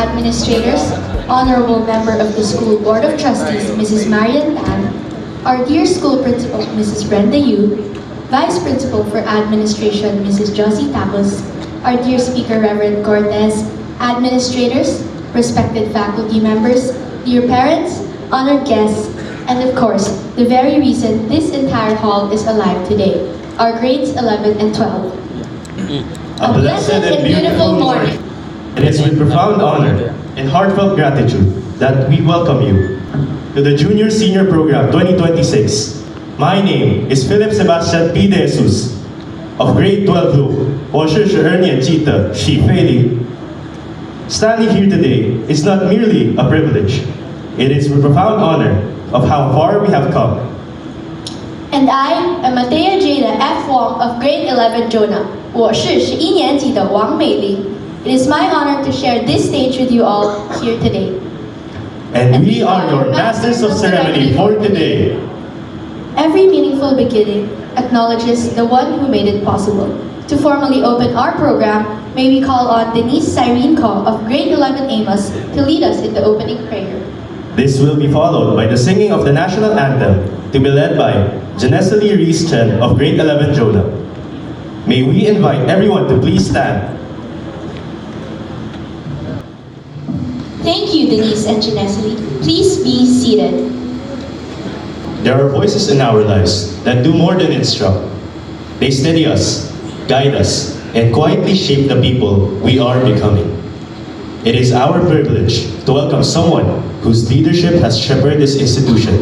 administrators, Honorable Member of the School Board of Trustees, Mrs. Marian Tan, our dear School Principal, Mrs. Brenda Yu, Vice Principal for Administration, Mrs. Josie Tapos, our dear Speaker, Reverend Cortez, administrators, respected faculty members, dear parents, honored guests, and of course, the very reason this entire hall is alive today, our grades 11 and 12. A blessed and beautiful morning. It is with profound honor and heartfelt gratitude that we welcome you to the Junior Senior Program 2026. My name is Philip Sebastian P. De Jesus of Grade 12 Loop, 我是12年级的许飞利. Standing here today is not merely a privilege. It is with profound honor of how far we have come. And I am Matea Jada F. Wong of Grade 11 Jonah. 我是11年级的王美玲. It is my honor to share this stage with you all here today. And we are your masters of ceremony for today. Every meaningful beginning acknowledges the one who made it possible. To formally open our program, may we call on Denise Cyrene Ko of Grade 11 Amos to lead us in the opening prayer. This will be followed by the singing of the national anthem to be led by Janesali Reese Chen of Grade 11 Jonah. May we invite everyone to please stand. Thank you, Denise and Janesali. Please be seated. There are voices in our lives that do more than instruct. They steady us, guide us, and quietly shape the people we are becoming. It is our privilege to welcome someone whose leadership has shepherded this institution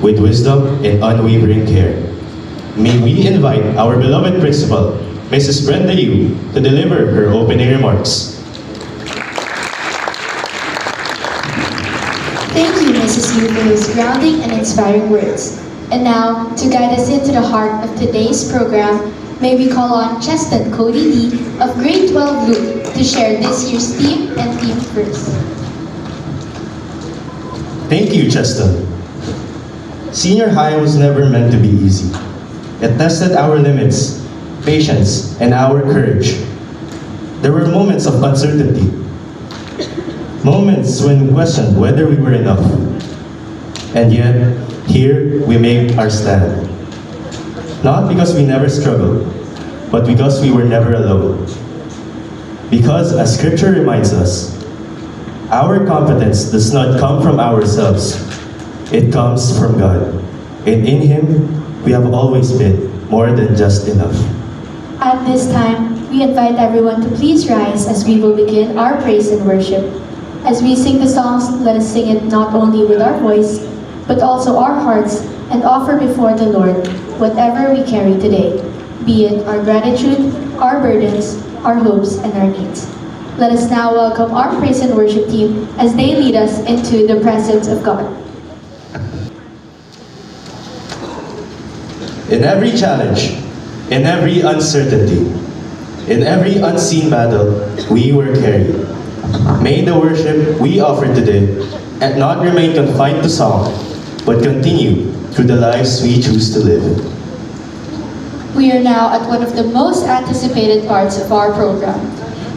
with wisdom and unwavering care. May we invite our beloved principal, Mrs. Brenda Yu, to deliver her opening remarks. Thank you, Mrs. Yu, for those grounding and inspiring words. And now, to guide us into the heart of today's program, may we call on Cheston Cody Lee of Grade 12 Luke to share this year's theme and theme verse. Thank you, Cheston. Senior high was never meant to be easy. It tested our limits, patience, and our courage. There were moments of uncertainty. Moments when we questioned whether we were enough. And yet, here we made our stand. Not because we never struggled, but because we were never alone. Because, as Scripture reminds us, our confidence does not come from ourselves. It comes from God. And in Him, we have always been more than just enough. At this time, we invite everyone to please rise as we will begin our praise and worship. As we sing the songs, let us sing it not only with our voice, but also our hearts, and offer before the Lord whatever we carry today, be it our gratitude, our burdens, our hopes, and our needs. Let us now welcome our praise and worship team as they lead us into the presence of God. In every challenge, in every uncertainty, in every unseen battle, we were carried. May the worship we offer today not remain confined to song, but continue through the lives we choose to live. We are now at one of the most anticipated parts of our program.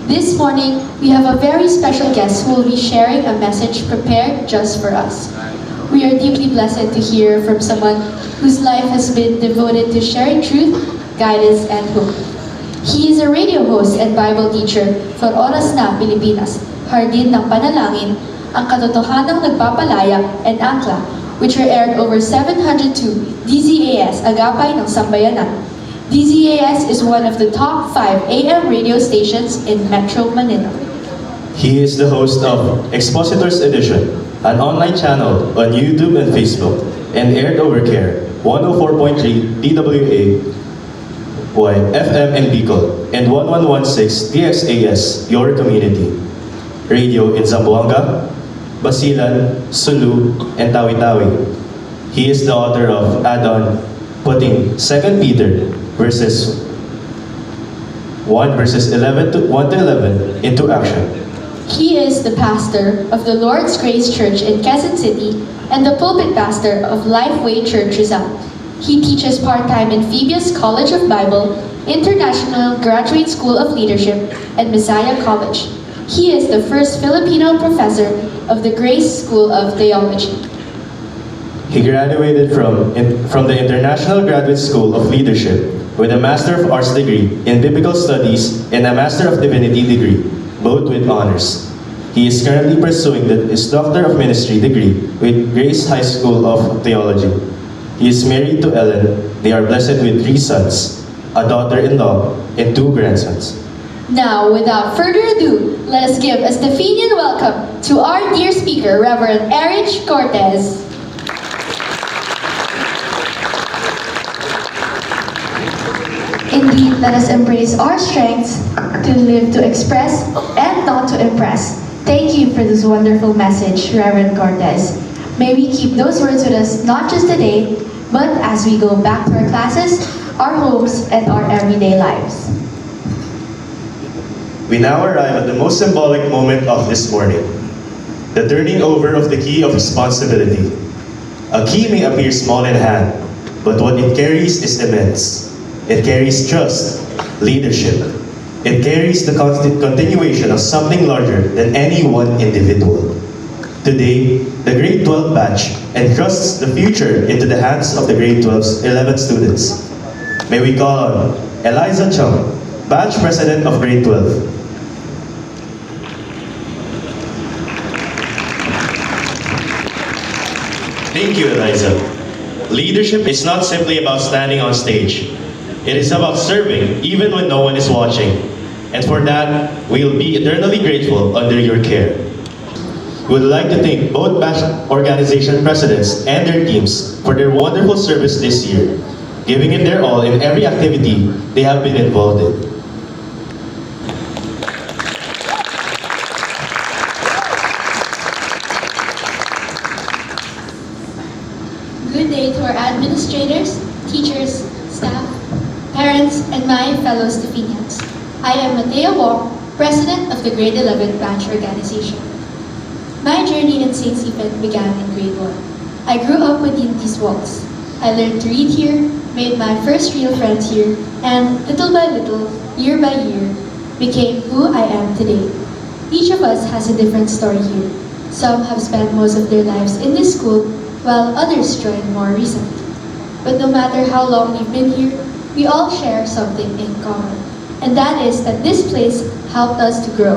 This morning, we have a very special guest who will be sharing a message prepared just for us. We are deeply blessed to hear from someone whose life has been devoted to sharing truth, guidance, and hope. He is a radio host and Bible teacher for Oras Na, Pilipinas, Hardin ng Panalangin, Ang Katotohanang Nagpapalaya, and Angkla, which are aired over 702 DZAS Agapay ng Sambayanan. DZAS is one of the top 5 AM radio stations in Metro Manila. He is the host of Expositors Edition, an online channel on YouTube and Facebook, and aired over CARE 104.3 DWA FM in Bicol, and 1116 DXAS, your community. Radio in Zamboanga, Basilan, Sulu, and Tawi-Tawi. He is the author of Add-on, putting 2 Peter verses 1 verses 11 to 1 to 11 into action. He is the pastor of the Lord's Grace Church in Quezon City and the pulpit pastor of Lifeway Church Rizal. He teaches part-time in Phoebeus College of Bible, International Graduate School of Leadership, and Messiah College. He is the first Filipino professor of the Grace School of Theology. He graduated from the International Graduate School of Leadership with a Master of Arts degree in Biblical Studies and a Master of Divinity degree, both with honors. He is currently pursuing his Doctor of Ministry degree with Grace High School of Theology. He is married to Ellen. They are blessed with 3 sons, a daughter-in-law, and 2 grandsons. Now, without further ado, let us give a Stephanian welcome to our dear speaker, Reverend Erich Cortez. Indeed, let us embrace our strengths to live to express and not to impress. Thank you for this wonderful message, Reverend Cortez. May we keep those words with us not just today, but as we go back to our classes, our homes, and our everyday lives. We now arrive at the most symbolic moment of this morning, the turning over of the key of responsibility. A key may appear small in hand, but what it carries is immense. It carries trust, leadership. It carries the continuation of something larger than any one individual. Today, the grade 12 batch entrusts the future into the hands of the grade 12's 11 students. May we call on Eliza Chung, batch president of grade 12. Thank you, Eliza. Leadership is not simply about standing on stage. It is about serving even when no one is watching. And for that, we'll be eternally grateful under your care. We would like to thank both batch organization presidents and their teams for their wonderful service this year, giving it their all in every activity they have been involved in. Good day to our administrators, teachers, staff, parents, and my fellow Stephanians. I am Matea Wong, President of the Grade 11 Branch Organization. My journey in St. Stephen began in grade 1. I grew up within these walls. I learned to read here, made my first real friends here, and little by little, year by year, became who I am today. Each of us has a different story here. Some have spent most of their lives in this school, while others joined more recently. But no matter how long we've been here, we all share something in common. And that is that this place helped us to grow.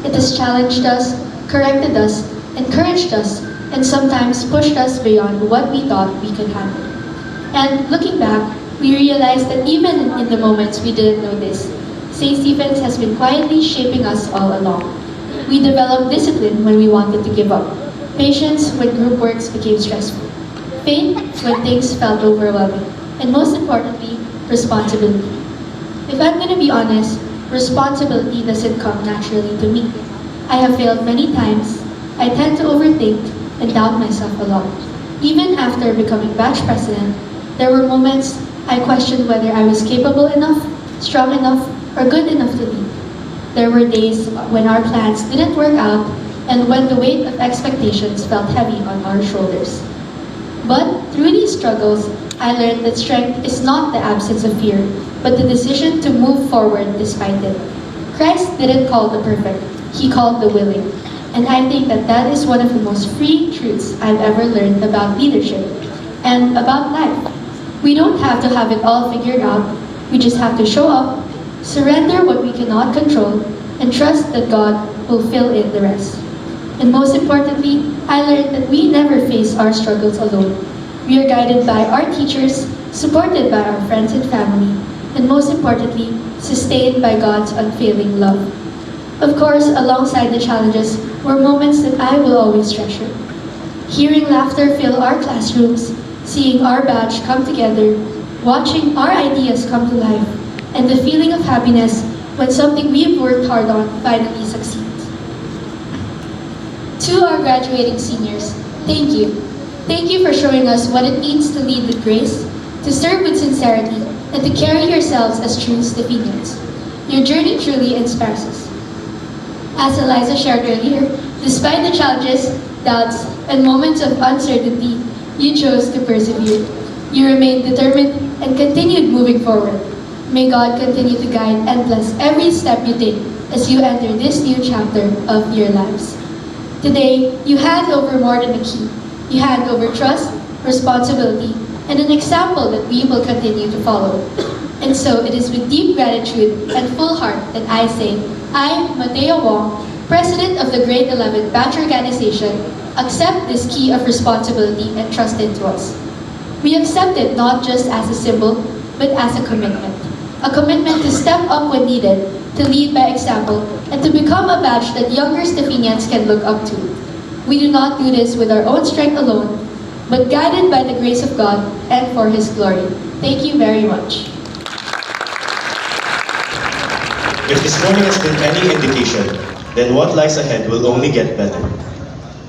It has challenged us, corrected us, encouraged us, and sometimes pushed us beyond what we thought we could handle. And looking back, we realized that even in the moments we didn't know this, St. Stephen's has been quietly shaping us all along. We developed discipline when we wanted to give up, patience when group works became stressful, faith when things felt overwhelming, and most importantly, responsibility. If I'm going to be honest, responsibility doesn't come naturally to me. I have failed many times. I tend to overthink and doubt myself a lot. Even after becoming batch president, there were moments I questioned whether I was capable enough, strong enough, or good enough to lead. There were days when our plans didn't work out and when the weight of expectations felt heavy on our shoulders. But through these struggles, I learned that strength is not the absence of fear, but the decision to move forward despite it. Christ didn't call the perfect, He called the willing. And I think that that is one of the most freeing truths I've ever learned about leadership and about life. We don't have to have it all figured out. We just have to show up, surrender what we cannot control, and trust that God will fill in the rest. And most importantly, I learned that we never face our struggles alone. We are guided by our teachers, supported by our friends and family, and most importantly, sustained by God's unfailing love. Of course, alongside the challenges were moments that I will always treasure. Hearing laughter fill our classrooms, seeing our batch come together, watching our ideas come to life, and the feeling of happiness when something we've worked hard on finally succeeds. To our graduating seniors, thank you. Thank you for showing us what it means to lead with grace, to serve with sincerity, and to carry yourselves as true Stephanians. Your journey truly inspires us. As Eliza shared earlier, despite the challenges, doubts, and moments of uncertainty, you chose to persevere. You remained determined and continued moving forward. May God continue to guide and bless every step you take as you enter this new chapter of your lives. Today, you hand over more than a key. You hand over trust, responsibility, and an example that we will continue to follow. And so it is with deep gratitude and full heart that I say, I, Mateo Wong, President of the Grade 11 Batch Organization, accept this key of responsibility entrusted to us. We accept it not just as a symbol, but as a commitment. A commitment to step up when needed, to lead by example, and to become a batch that younger Stephenians can look up to. We do not do this with our own strength alone, but guided by the grace of God and for His glory. Thank you very much. If this morning has been any indication, then what lies ahead will only get better.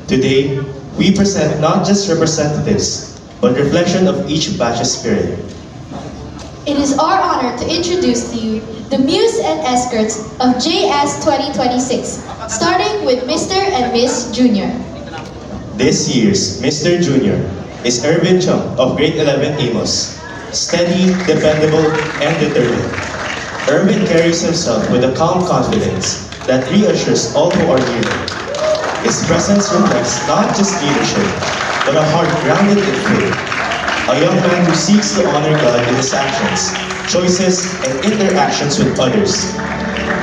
Today, we present not just representatives, but reflection of each batch's spirit. It is our honor to introduce to you the Muse and Escorts of JS 2026, starting with Mr. and Miss Junior. This year's Mr. Junior is Irvin Chung of Grade 11 Amos. Steady, dependable, and determined. Irvin carries himself with a calm confidence that reassures all who are near him. His presence reflects not just leadership, but a heart grounded in faith. A young man who seeks to honor God in his actions, choices, and interactions with others.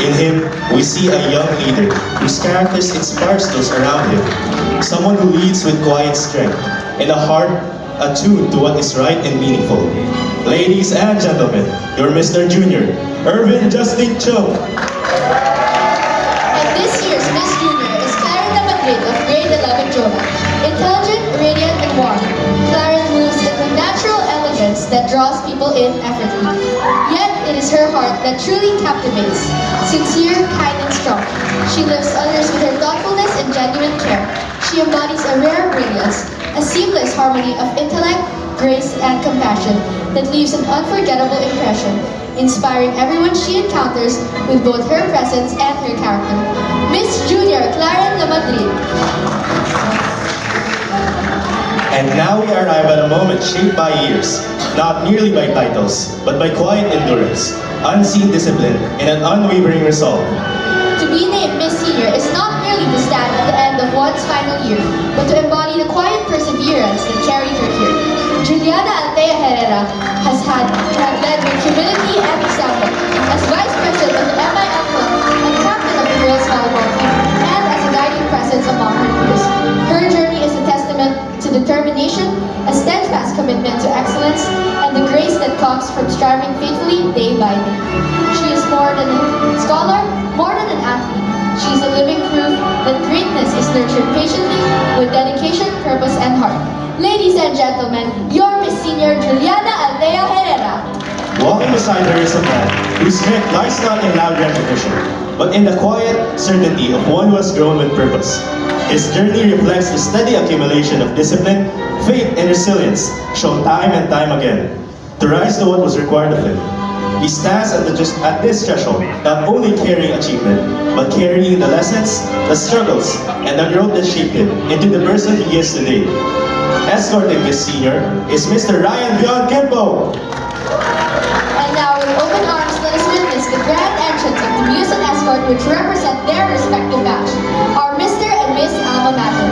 In him, we see a young leader whose characters inspires those around him. Someone who leads with quiet strength and a heart attuned to what is right and meaningful. Ladies and gentlemen, your Mr. Junior, Irvin Justin Chung. And this year's Miss Junior is Clarence Madrid of Grade 11 Jova. Intelligent, radiant, and warm, Clarence moves in the natural elegance that draws people in effortlessly. Yet it is her heart that truly captivates. Sincere, kind, and strong, she lifts others with her thoughtfulness and genuine care. She embodies a rare brilliance, a seamless harmony of intellect, grace, and compassion that leaves an unforgettable impression, inspiring everyone she encounters with both her presence and her character. Miss Junior Clarence Madrid. And now we arrive at a moment shaped by years, not merely by titles, but by quiet endurance, unseen discipline, and an unwavering resolve. To be named Miss Senior is not merely to stand at the end of one's final year, but to embody the quiet perseverance that carried her here. Juliana Altea Herrera has led with humility and example as Vice President of the MIL Club and Captain of the Girls Volleyball Team, and as a guiding presence among her peers. Her journey is a testament to determination, a steadfast commitment to excellence, and the grace that comes from striving faithfully day by day. She is more than a scholar, more than an athlete. She is a living proof that greatness is nurtured patiently with dedication, purpose, and heart. Ladies and gentlemen, your Miss Senior Juliana Altea Herrera. Walking beside her is a man whose strength lies not in loud recognition, but in the quiet certainty of one who has grown with purpose. His journey reflects the steady accumulation of discipline, faith, and resilience shown time and time again to rise to what was required of him. He stands at this threshold, not only carrying achievement, but carrying the lessons, the struggles, and the growth that shaped him into the person he is today. Escorting Miss Senior is Mr. Ryan Dion Kimpo. And now with open arms, let us witness the grand entrance of the Muse and Escort which represent their respective batch, our Mr. and Miss Alma Mater.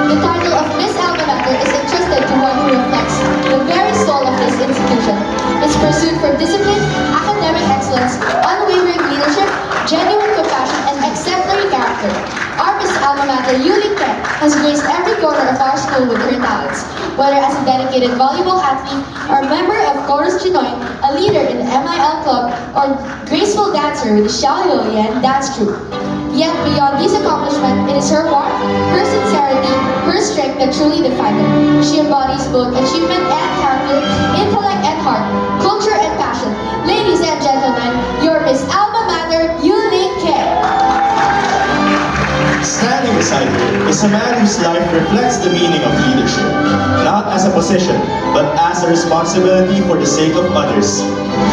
The title of Miss Alma Mater is entrusted to one who reflects the very soul of this institution. Its pursuit for discipline, academic excellence, unwavering leadership, genuine compassion, and exemplary character. Our Miss Alma Mater, Yuli Ken, has graced every corner of our school with her talents. Whether as a dedicated volleyball athlete, or member of Chorus Chinoy, a leader in the MIL Club, or graceful dancer with the Xiaoyuan dance troupe. Yet beyond these accomplishments, it is her warmth, her sincerity, her strength that truly define her. She embodies both achievement and character, intellect and heart, culture and passion. Ladies and gentlemen, your Miss Alma Mater, Yuli Ken. Standing beside her is a man whose life reflects the meaning of leadership, not as a position, but as a responsibility for the sake of others.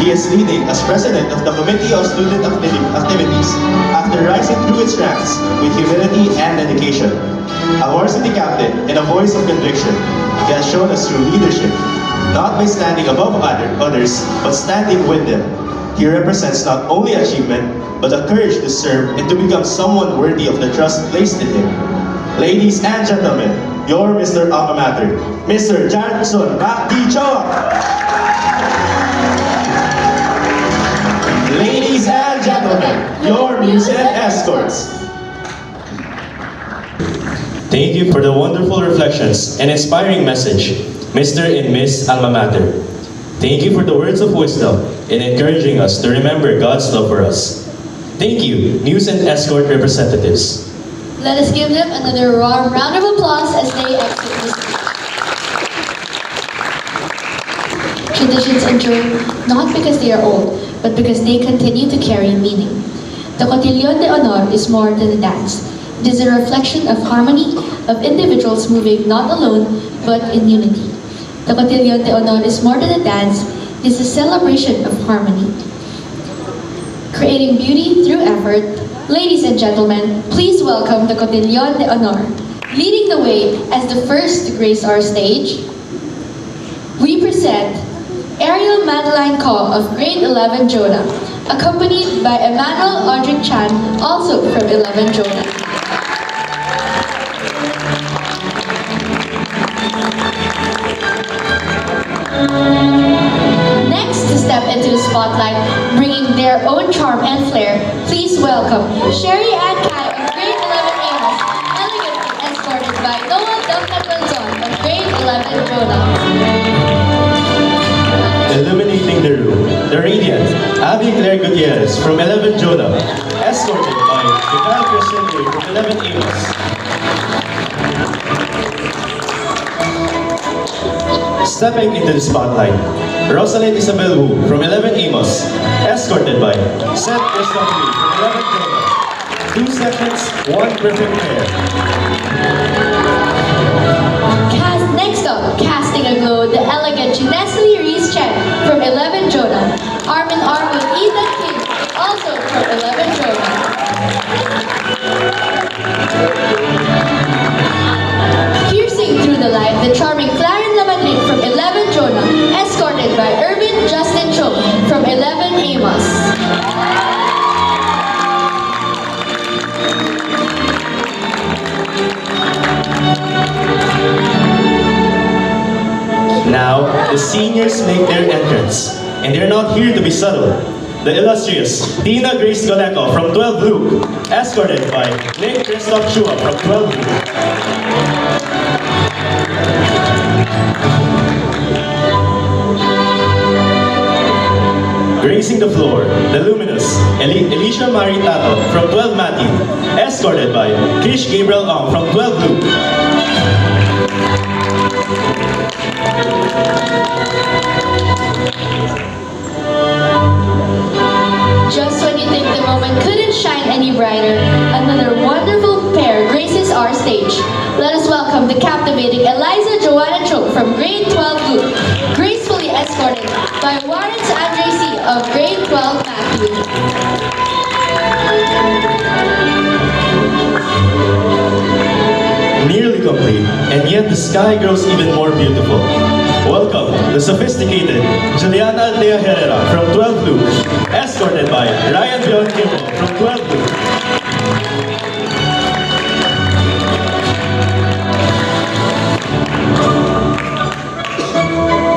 He is leading as president of the Committee of Student Activities after rising through its ranks with humility and dedication. A varsity captain and a voice of conviction, he has shown us through leadership, not by standing above others, but standing with them. He represents not only achievement, but the courage to serve and to become someone worthy of the trust placed in him. Ladies and gentlemen, your Mr. Alma Mater, Mr. Jackson Choa. Ladies and gentlemen, your music escorts. Thank you for the wonderful reflections and inspiring message, Mr. and Miss Alma Mater. Thank you for the words of wisdom and encouraging us to remember God's love for us. Thank you, News and Escort representatives. Let us give them another warm round of applause as they exit the stage. Traditions endure not because they are old, but because they continue to carry meaning. The Cotillon de Honor is more than a dance. It is a reflection of harmony, of individuals moving not alone, but in unity. The Cotillon de Honor is more than a dance, it is a celebration of harmony. Creating beauty through effort, ladies and gentlemen, please welcome the Cotillon de Honor. Leading the way as the first to grace our stage, we present Ariel Madeline Ko of Grade 11 Jonah, accompanied by Emmanuel Audrey Chan, also from 11 Jonah. Next to step into the spotlight, bringing their own charm and flair, please welcome Sherry Ann Kai of Grade 11 Amos, elegantly escorted by Noah Duffman of Grade 11 Jonah. Illuminating the room, the radiant Abby Claire Gutierrez from 11 Jonah, escorted by Miguel Crescente from 11 Amos. Stepping into the spotlight, Rosalind Isabel Wu from 11 Amos, escorted by Seth Christopher Lee from 11 Jonah. 2 seconds, 1 perfect pair. Next up, casting aglow, the elegant Janesly Reese Chen from 11 Jonah. Arm in arm with Ethan King, also from 11 Jonah. Piercing through the light, the charming Clarin Lamadrid from 11 Jonah, escorted by Irvin Justin Cho from 11 Amos. Now, the seniors make their entrance, and they're not here to be subtle. The illustrious Tina Grace Goleco from 12 Blue, escorted by Nick Christoph Chua from 12 Blue. Gracing the floor, the luminous Alicia Marie Tato from 12 Matthew, escorted by Kish Gabriel Ong from 12 Blue. Just when you think the moment couldn't shine any brighter, another wonderful pair graces our stage. Let us welcome the captivating Eliza Joanna Cho from Grade 12 Blue, gracefully escorted by Warrens Andre C. of Grade 12 Matthew. Nearly complete, and yet the sky grows even more beautiful. Welcome, the sophisticated Juliana Altea Herrera from 12 Blue, escorted by Ryan Leon Kimball from 12 Blue.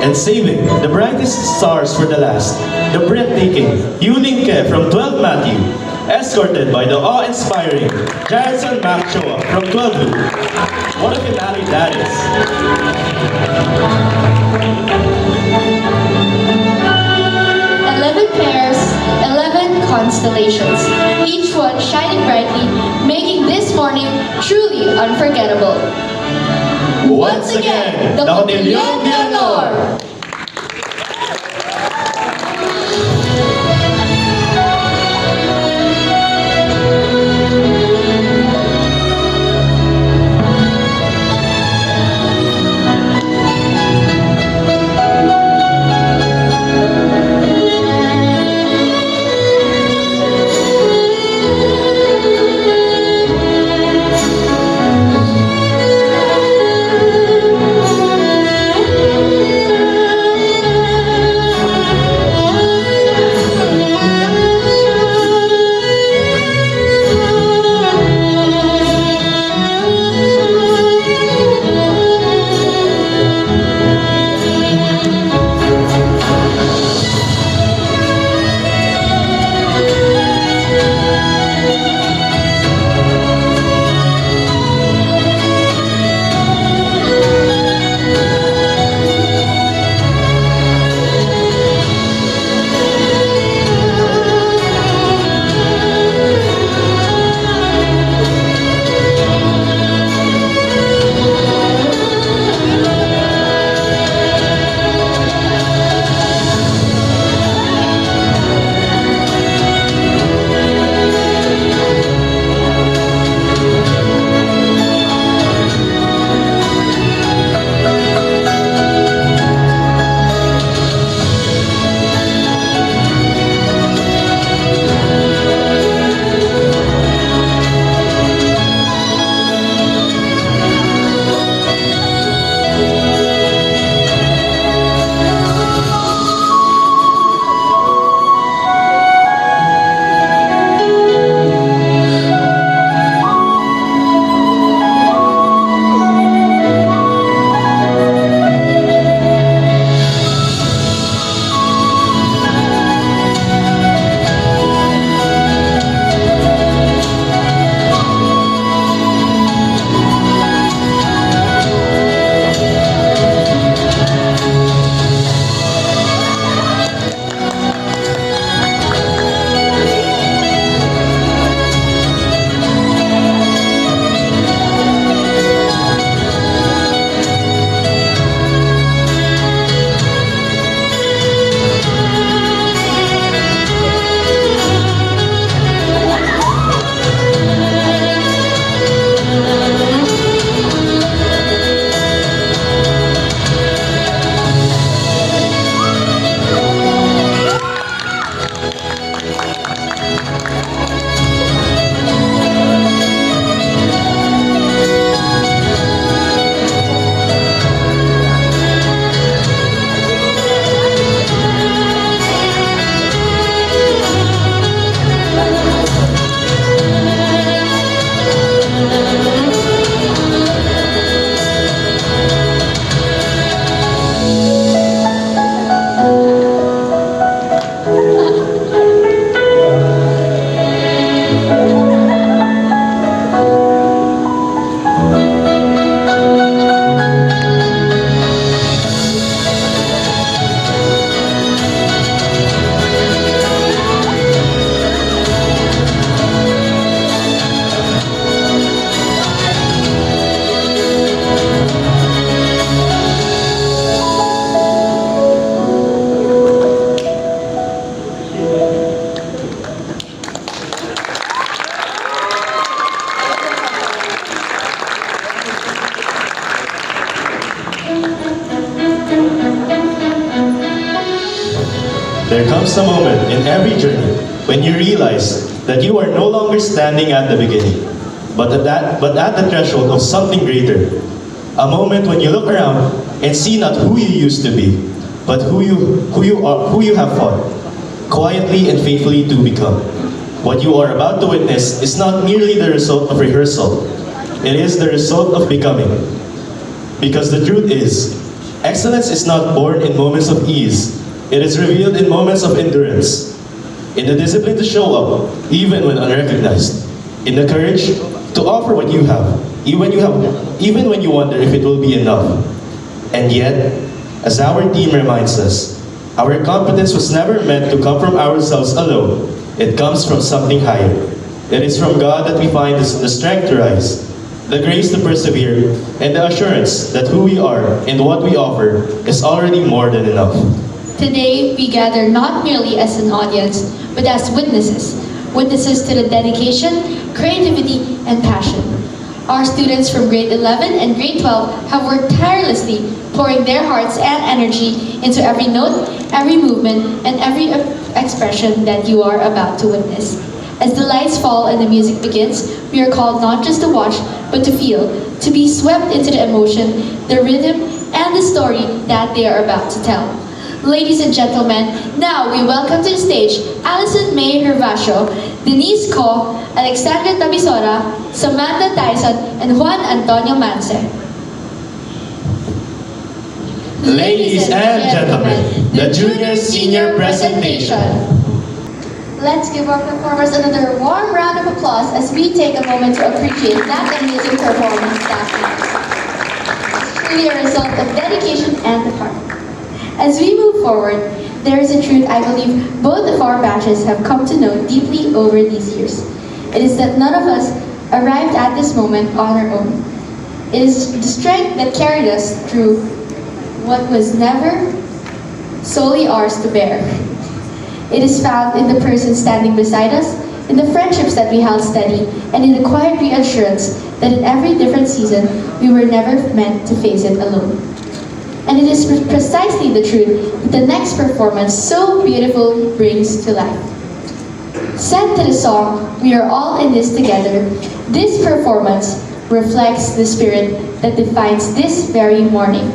And saving the brightest stars for the last, the breathtaking Yulin Ke from 12 Matthew, escorted by the awe-inspiring Jaredson Mac Choa from 12 Blue. What a finale that is! 11 pairs, 11 constellations, each one shining brightly, making this morning truly unforgettable. Once again, the Cotillon de Honor! There comes a moment in every journey when you realize that you are no longer standing at the beginning, but at the threshold of something greater. A moment when you look around and see not who you used to be, but who you have fought, quietly and faithfully to become. What you are about to witness is not merely the result of rehearsal, it is the result of becoming. Because the truth is, excellence is not born in moments of ease, it is revealed in moments of endurance. In the discipline to show up, even when unrecognized. In the courage to offer what you have, even when you wonder if it will be enough. And yet, as our team reminds us, our competence was never meant to come from ourselves alone. It comes from something higher. It is from God that we find the strength to rise, the grace to persevere, and the assurance that who we are and what we offer is already more than enough. Today, we gather not merely as an audience, but as witnesses. Witnesses to the dedication, creativity, and passion. Our students from grade 11 and grade 12 have worked tirelessly, pouring their hearts and energy into every note, every movement, and every expression that you are about to witness. As the lights fall and the music begins, we are called not just to watch, but to feel, to be swept into the emotion, the rhythm, and the story that they are about to tell. Ladies and gentlemen, now we welcome to the stage Alison May Hervasio, Denise Co, Alexandra Tabisora, Samantha Tyson, and Juan Antonio Manse. Ladies and gentlemen, the junior-senior presentation. Let's give our performers another warm round of applause as we take a moment to appreciate that amazing performance that night. It's truly a result of dedication and the heart. As we move forward, there is a truth I believe both of our batches have come to know deeply over these years. It is that none of us arrived at this moment on our own. It is the strength that carried us through what was never solely ours to bear. It is found in the person standing beside us, in the friendships that we held steady, and in the quiet reassurance that in every different season, we were never meant to face it alone. And it is precisely the truth that the next performance so beautifully brings to life. Set to the song, "We Are All in This Together," this performance reflects the spirit that defines this very morning.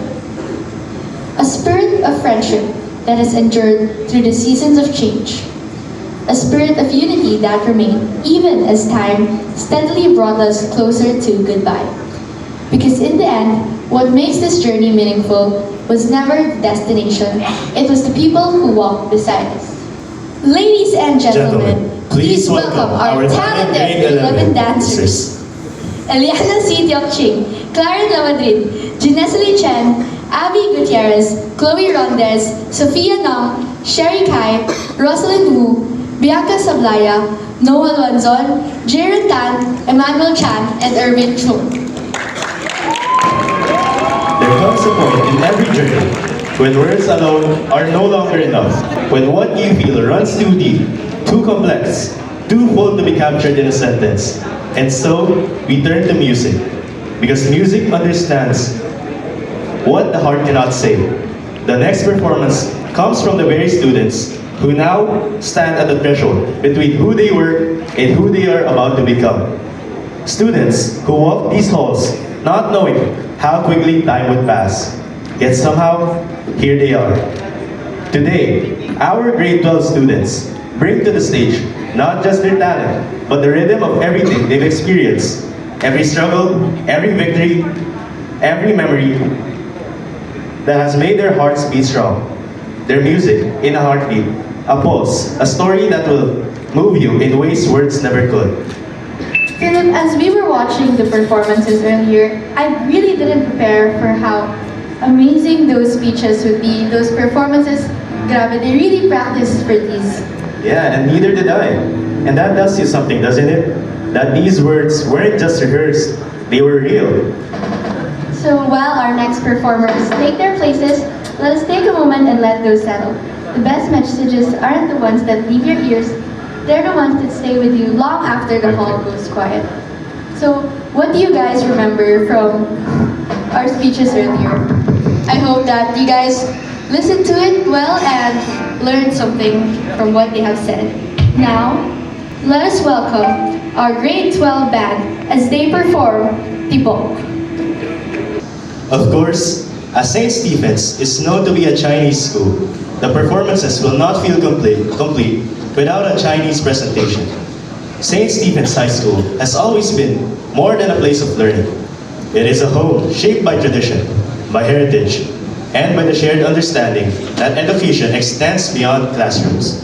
A spirit of friendship that has endured through the seasons of change. A spirit of unity that remained even as time steadily brought us closer to goodbye. Because in the end, what makes this journey meaningful was never the destination, it was the people who walked beside us. Ladies and gentlemen, please welcome our talented grade 11 dancers. Eliana C. Diokching, Clarence Lamadrid, Ginesely Chen, Abby Gutierrez, Chloe Rondes, Sophia Nong, Sherry Kai, Rosalind Wu, Bianca Sablaya, Noah Luanzon, Jaron Tan, Emmanuel Chan, and Erwin Chun. There comes a point in every journey when words alone are no longer enough, when what you feel runs too deep, too complex, too full to be captured in a sentence. And so, we turn to music, because music understands what the heart cannot say. The next performance comes from the very students who now stand at the threshold between who they were and who they are about to become. Students who walk these halls not knowing how quickly time would pass. Yet somehow, here they are. Today, our grade 12 students bring to the stage not just their talent, but the rhythm of everything they've experienced. Every struggle, every victory, every memory that has made their hearts beat strong. Their music in a heartbeat, a pulse, a story that will move you in ways words never could. Philip, as we were watching the performances earlier, I really didn't prepare for how amazing those speeches would be, those performances. Grabe, they really practiced for these. Yeah, and neither did I. And that tells you something, doesn't it? That these words weren't just rehearsed, they were real. So while our next performers take their places, let us take a moment and let those settle. The best messages aren't the ones that leave your ears, they're the ones that stay with you long after the hall goes quiet. So what do you guys remember from our speeches earlier? I hope that you guys listened to it well and learn something from what they have said. Now, let us welcome our grade 12 band as they perform Tibok. Of course, as St. Stephen's is known to be a Chinese school, the performances will not feel complete without a Chinese presentation. St. Stephen's High School has always been more than a place of learning. It is a home shaped by tradition, by heritage, and by the shared understanding that education extends beyond classrooms.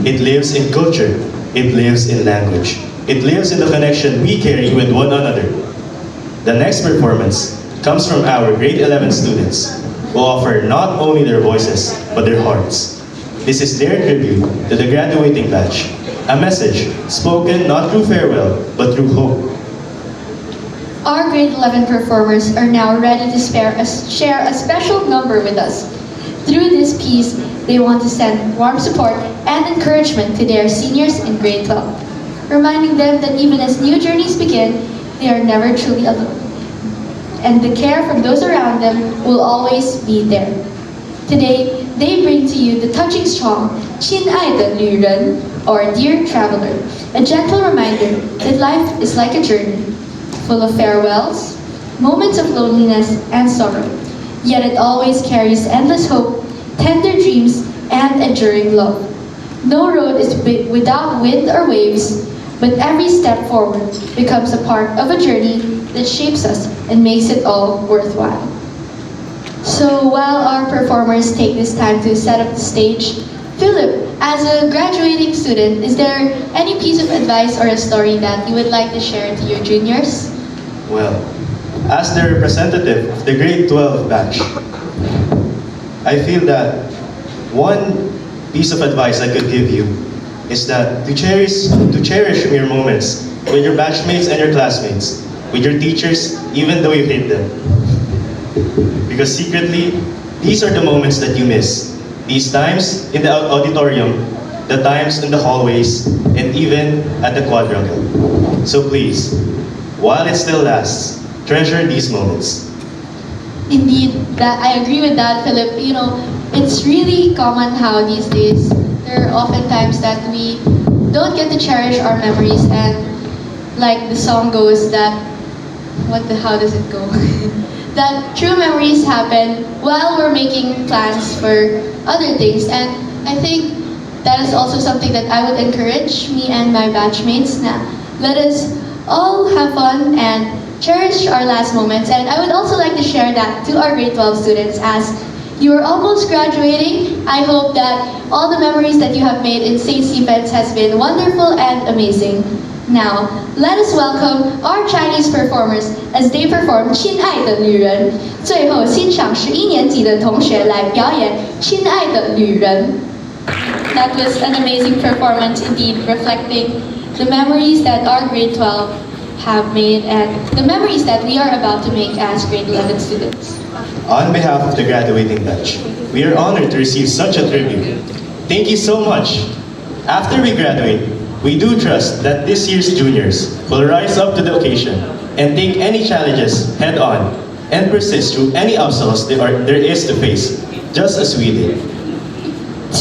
It lives in culture, it lives in language, it lives in the connection we carry with one another. The next performance comes from our grade 11 students, who offer not only their voices, but their hearts. This is their tribute to the graduating batch, a message spoken not through farewell, but through hope. Our grade 11 performers are now ready to share a special number with us. Through this piece, they want to send warm support and encouragement to their seniors in grade 12, reminding them that even as new journeys begin, they are never truly alone. And the care from those around them will always be there. Today, they bring to you the touching song, 亲爱的旅人, or Dear Traveler, a gentle reminder that life is like a journey, full of farewells, moments of loneliness and sorrow, yet it always carries endless hope, tender dreams, and enduring love. No road is without wind or waves, but every step forward becomes a part of a journey that shapes us and makes it all worthwhile. So while our performers take this time to set up the stage, Philip, as a graduating student, is there any piece of advice or a story that you would like to share to your juniors? Well, as the representative of the grade 12 batch, I feel that one piece of advice I could give you is that to cherish your moments with your batchmates and your classmates, with your teachers, even though you hate them. Because secretly, these are the moments that you miss. These times in the auditorium, the times in the hallways, and even at the quadrangle. So please, while it still lasts, treasure these moments. Indeed, that I agree with that, Philip. You know, it's really common how these days there are often times that we don't get to cherish our memories, and like the song goes that how does it go? That true memories happen while we're making plans for other things, and I think that is also something that I would encourage me and my batchmates na let us all have fun and cherish our last moments. And I would also like to share that to our grade 12 students as you are almost graduating. I hope that all the memories that you have made in St. Stephen's has been wonderful and amazing. Now, let us welcome our Chinese performers as they perform 亲爱的旅人。最后欣赏11年级的同学来表演亲爱的旅人。That was an amazing performance indeed, reflecting the memories that our grade 12 have made and the memories that we are about to make as grade 11 students. On behalf of the graduating batch, we are honored to receive such a tribute. Thank you so much. After we graduate, we do trust that this year's juniors will rise up to the occasion and take any challenges head on and persist through any obstacles there is to face, just as we did.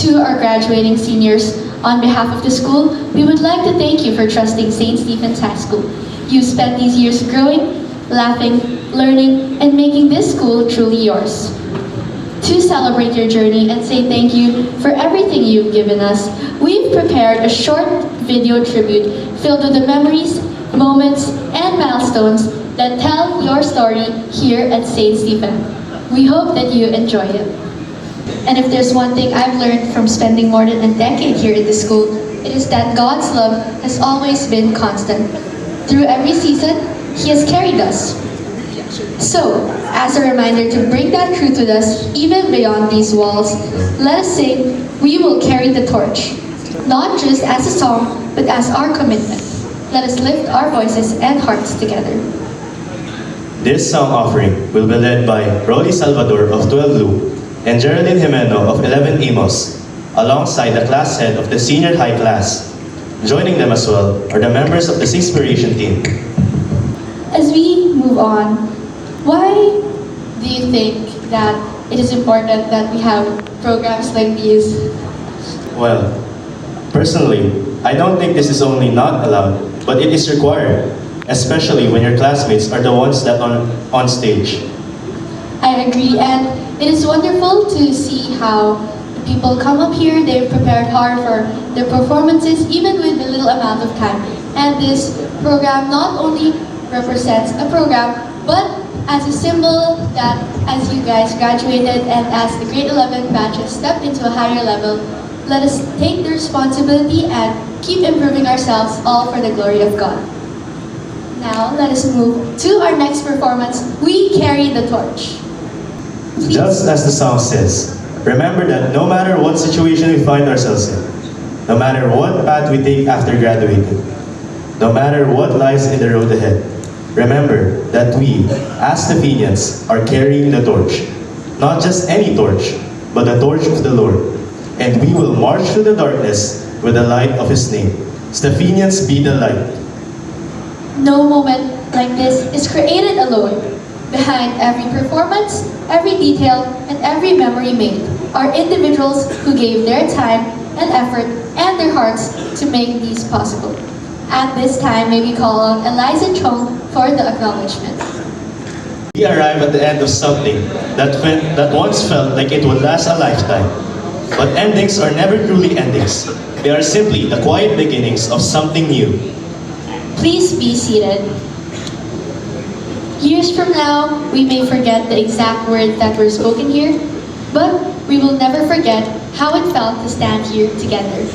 To our graduating seniors, on behalf of the school, we would like to thank you for trusting St. Stephen's High School. You've spent these years growing, laughing, learning, and making this school truly yours. To celebrate your journey and say thank you for everything you've given us, we've prepared a short video tribute filled with the memories, moments, and milestones that tell your story here at St. Stephen. We hope that you enjoy it. And if there's one thing I've learned from spending more than a decade here at the school, it is that God's love has always been constant. Through every season, He has carried us. So, as a reminder to bring that truth with us even beyond these walls, let us sing, We Will Carry the Torch. Not just as a song, but as our commitment. Let us lift our voices and hearts together. This song offering will be led by Rolly Salvador of 12 Loop and Geraldine Jimeno of 11 Amos, alongside the class head of the senior high class. Joining them as well are the members of the Sixpiration team. As we move on, why do you think that it is important that we have programs like these Well, personally, I don't think this is only not allowed, but it is required, especially when your classmates are the ones that are on stage. I agree, and it is wonderful to see how the people come up here, they've prepared hard for their performances, even with the little amount of time. And this program not only represents a program, but as a symbol that as you guys graduated and as the grade 11 batches stepped into a higher level, let us take the responsibility and keep improving ourselves, all for the glory of God. Now, let us move to our next performance, We Carry the Torch. Just as the song says, remember that no matter what situation we find ourselves in, no matter what path we take after graduating, no matter what lies in the road ahead, remember that we, as Stephenians, are carrying the torch. Not just any torch, but the torch of the Lord. And we will march through the darkness with the light of His name. Stephenians, be the light. No moment like this is created alone. Behind every performance, every detail, and every memory made are individuals who gave their time and effort and their hearts to make these possible. At this time, may we call on Eliza Chong for the acknowledgement. We arrive at the end of something that once felt like it would last a lifetime. But endings are never truly endings. They are simply the quiet beginnings of something new. Please be seated. Years from now, we may forget the exact words that were spoken here, but we will never forget how it felt to stand here together.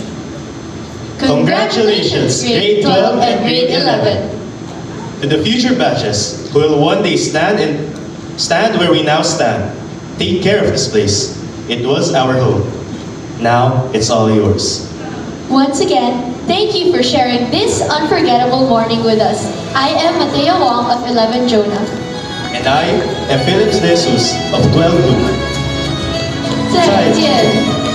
Congratulations, grade 12 and grade 11. To the future batches who will one day stand where we now stand. Take care of this place. It was our home. Now it's all yours. Once again, thank you for sharing this unforgettable morning with us. I am Matea Wong of 11 Jonah. And I am Phillips De Jesus of 12 Luke. 再见。